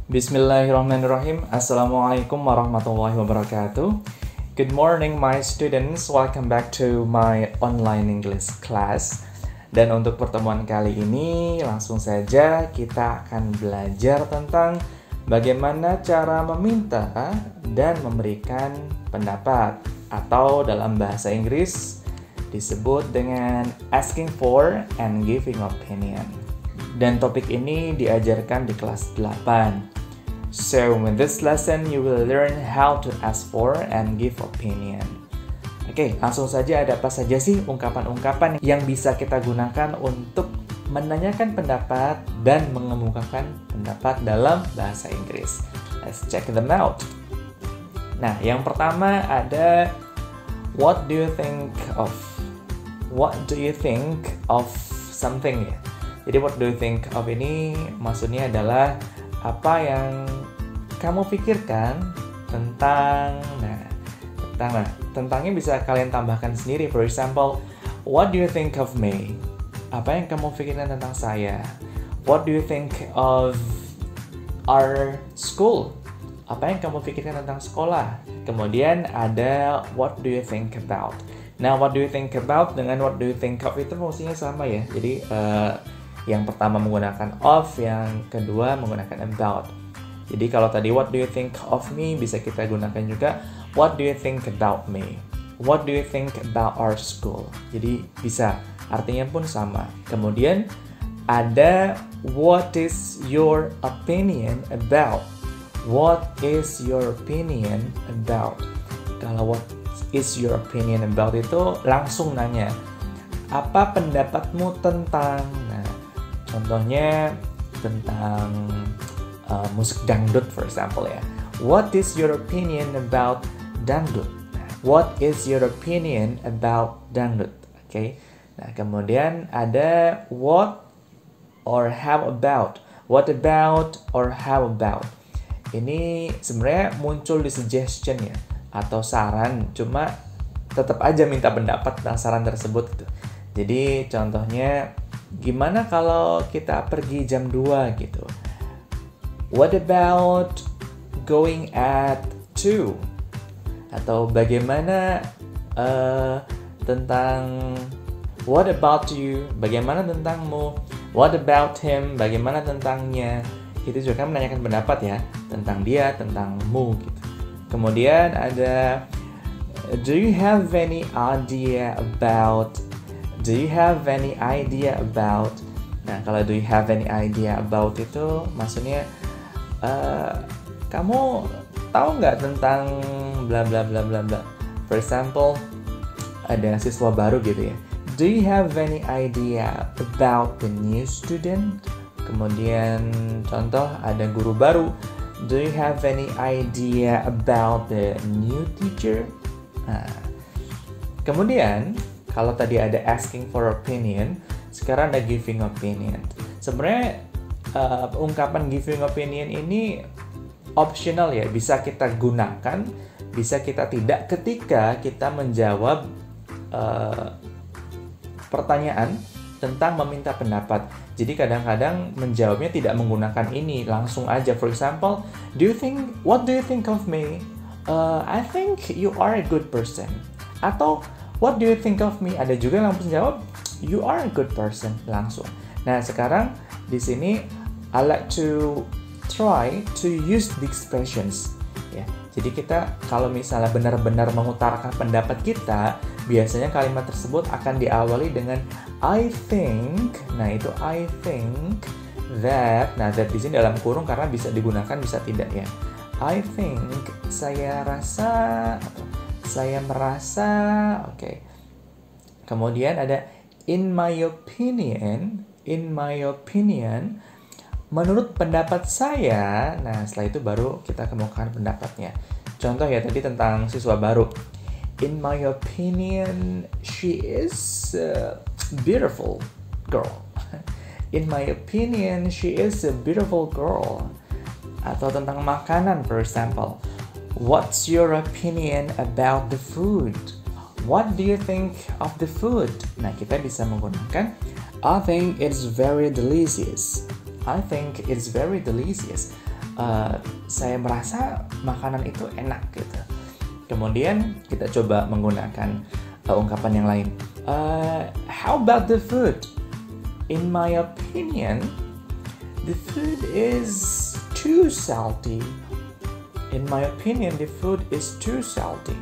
Bismillahirrahmanirrahim. Assalamualaikum warahmatullahi wabarakatuh. Good morning my students. Welcome back to my online English class. Dan untuk pertemuan kali ini langsung saja kita akan belajar tentang bagaimana cara meminta dan memberikan pendapat, atau dalam bahasa Inggris disebut dengan asking for and giving opinion. Dan topik ini diajarkan di kelas 8. So, in this lesson, you will learn how to ask for and give opinion. Oke, langsung saja, ada apa saja sih ungkapan-ungkapan yang bisa kita gunakan untuk menanyakan pendapat dan mengemukakan pendapat dalam bahasa Inggris. Let's check them out. Nah, yang pertama ada what do you think of? What do you think of something ya? Jadi what do you think of ini maksudnya adalah apa yang kamu pikirkan tentang, tentangnya bisa kalian tambahkan sendiri. For example, what do you think of me? Apa yang kamu pikirkan tentang saya? What do you think of our school? Apa yang kamu pikirkan tentang sekolah? Kemudian ada what do you think about? Nah, what do you think about dengan what do you think of itu fungsinya sama ya. Jadi yang pertama menggunakan of, yang kedua menggunakan about. Jadi kalau tadi what do you think of me, bisa kita gunakan juga what do you think about me? What do you think about our school? Jadi bisa, artinya pun sama. Kemudian ada what is your opinion about? What is your opinion about? Kalau what is your opinion about itu langsung nanya, apa pendapatmu tentang? Contohnya tentang musik dangdut, for example ya. What is your opinion about dangdut? What is your opinion about dangdut? Oke. Nah, kemudian ada what or how about. What about or how about. Ini sebenarnya muncul di suggestion ya, atau saran, cuma tetap aja minta pendapat tentang saran tersebut gitu. Jadi contohnya, gimana kalau kita pergi jam 2 gitu? What about going at 2? Atau bagaimana tentang what about you? Bagaimana tentangmu? What about him? Bagaimana tentangnya? Itu juga kan menanyakan pendapat ya, tentang dia, tentangmu gitu. Kemudian ada do you have any idea about? Do you have any idea about? Nah, kalau do you have any idea about itu maksudnya kamu tahu nggak tentang bla bla bla bla bla. For example, ada siswa baru gitu ya. Do you have any idea about the new student? Kemudian contoh ada guru baru. Do you have any idea about the new teacher? Nah, kemudian kalau tadi ada asking for opinion, sekarang ada giving opinion. Sebenarnya ungkapan giving opinion ini optional ya, bisa kita gunakan, bisa kita tidak ketika kita menjawab pertanyaan tentang meminta pendapat. Jadi kadang-kadang menjawabnya tidak menggunakan ini, langsung aja. For example, what do you think of me? I think you are a good person. Atau what do you think of me? Ada juga yang langsung jawab, you are a good person, langsung. Nah, sekarang di sini I like to try to use the expressions. Ya, jadi kita kalau misalnya benar-benar mengutarakan pendapat kita, biasanya kalimat tersebut akan diawali dengan I think. Nah, itu I think that. Nah, that di sini dalam kurung karena bisa digunakan, bisa tidak ya. I think, saya rasa, atau saya merasa, oke. Kemudian ada in my opinion, menurut pendapat saya. Nah, setelah itu baru kita kemukakan pendapatnya. Contoh ya tadi tentang siswa baru. In my opinion, she is a beautiful girl. In my opinion, she is a beautiful girl. Atau tentang makanan, for example. What's your opinion about the food? What do you think of the food? Nah, kita bisa menggunakan I think it's very delicious. I think it's very delicious. saya merasa makanan itu enak gitu. Kemudian kita coba menggunakan ungkapan yang lain. How about the food? In my opinion, the food is too salty. In my opinion, the food is too salty.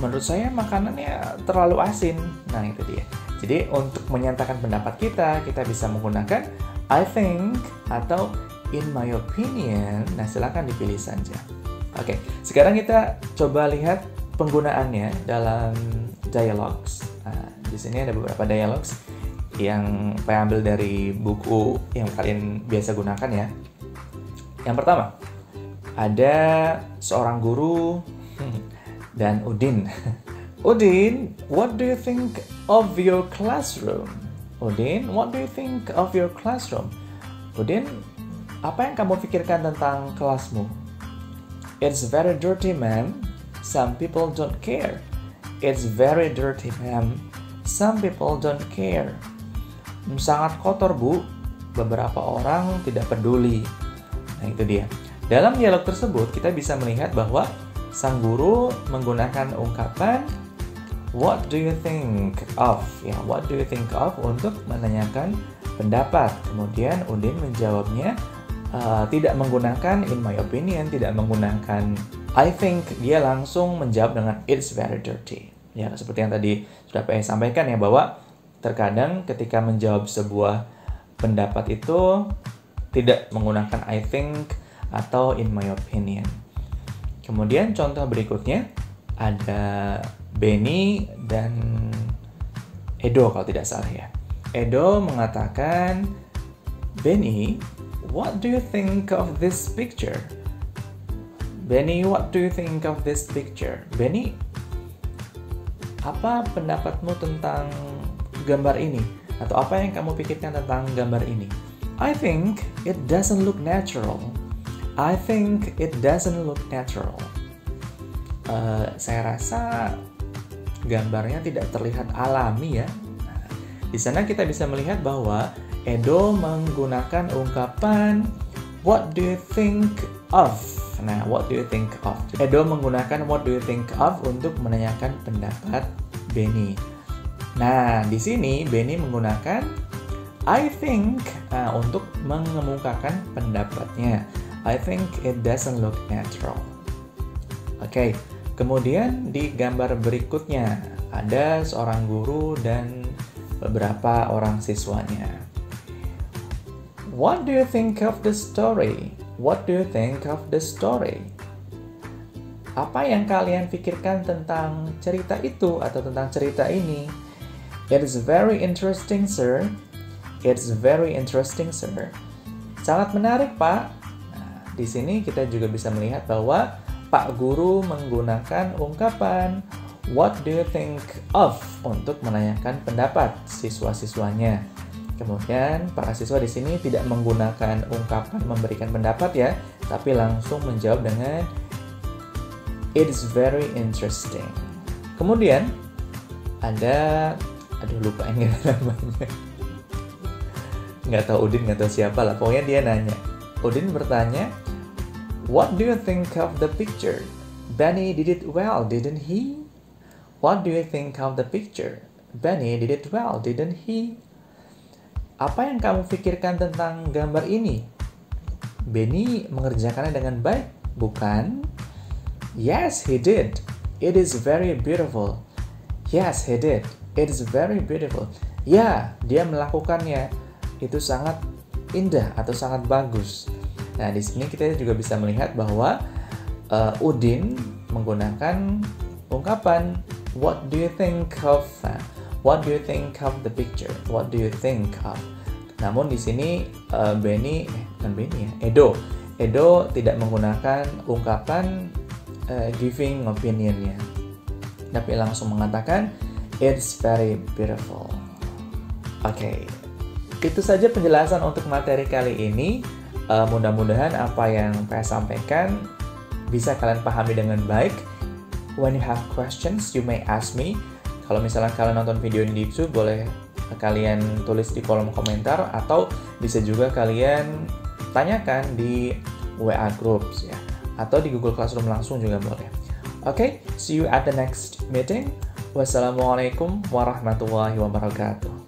Menurut saya makanannya terlalu asin. Nah, itu dia. Jadi untuk menyatakan pendapat kita bisa menggunakan I think atau in my opinion. Nah, silakan dipilih saja. Oke, sekarang kita coba lihat penggunaannya dalam dialogues. Nah, di sini ada beberapa dialogues yang saya ambil dari buku yang kalian biasa gunakan ya. Yang pertama, ada seorang guru dan Udin. Udin, what do you think of your classroom? Udin, what do you think of your classroom? Udin, apa yang kamu pikirkan tentang kelasmu? It's very dirty, ma'am. Some people don't care. It's very dirty, ma'am. Some people don't care. Sangat kotor, Bu. Beberapa orang tidak peduli. Nah, itu dia. Dalam dialog tersebut, kita bisa melihat bahwa sang guru menggunakan ungkapan what do you think of? Ya, what do you think of untuk menanyakan pendapat. Kemudian Udin menjawabnya tidak menggunakan in my opinion, tidak menggunakan I think, dia langsung menjawab dengan it's very dirty. Ya, seperti yang tadi sudah saya sampaikan ya, bahwa terkadang ketika menjawab sebuah pendapat itu tidak menggunakan I think atau in my opinion. Kemudian contoh berikutnya ada Benny dan Edo kalau tidak salah ya. Edo mengatakan, Benny, what do you think of this picture? Benny, what do you think of this picture? Benny, apa pendapatmu tentang gambar ini? Atau apa yang kamu pikirkan tentang gambar ini? I think it doesn't look natural. I think it doesn't look natural. Saya rasa gambarnya tidak terlihat alami ya. Nah, di sana kita bisa melihat bahwa Edo menggunakan ungkapan what do you think of? Nah, what do you think of? Edo menggunakan what do you think of untuk menanyakan pendapat Benny. Nah, di sini Benny menggunakan I think untuk mengemukakan pendapatnya. I think it doesn't look natural. Oke, kemudian di gambar berikutnya ada seorang guru dan beberapa orang siswanya. What do you think of the story? What do you think of the story? Apa yang kalian pikirkan tentang cerita itu atau tentang cerita ini? It is very interesting, sir. It's very interesting, sir. Sangat menarik, Pak. Nah, di sini kita juga bisa melihat bahwa Pak Guru menggunakan ungkapan what do you think of untuk menanyakan pendapat siswa-siswanya. Kemudian para siswa di sini tidak menggunakan ungkapan memberikan pendapat ya, tapi langsung menjawab dengan it is very interesting. Kemudian ada lupa yang namanya. Nggak tahu Udin, nggak tahu siapa lah. Pokoknya dia nanya. Udin bertanya, what do you think of the picture? Benny did it well, didn't he? What do you think of the picture? Benny did it well, didn't he? Apa yang kamu pikirkan tentang gambar ini? Benny mengerjakannya dengan baik, bukan? Yes, he did. It is very beautiful. Yes, he did. It is very beautiful. Ya, dia melakukannya. Itu sangat indah atau sangat bagus. Nah, di sini kita juga bisa melihat bahwa Udin menggunakan ungkapan what do you think of? What do you think of the picture? What do you think of? Namun di sini Edo tidak menggunakan ungkapan giving opinionnya, tapi langsung mengatakan it's very beautiful. Oke, itu saja penjelasan untuk materi kali ini. Mudah-mudahan apa yang saya sampaikan bisa kalian pahami dengan baik. When you have questions, you may ask me. Kalau misalnya kalian nonton video ini di YouTube, boleh kalian tulis di kolom komentar, atau bisa juga kalian tanyakan di WA Groups ya, atau di Google Classroom langsung juga boleh. Oke, see you at the next meeting. Wassalamualaikum warahmatullahi wabarakatuh.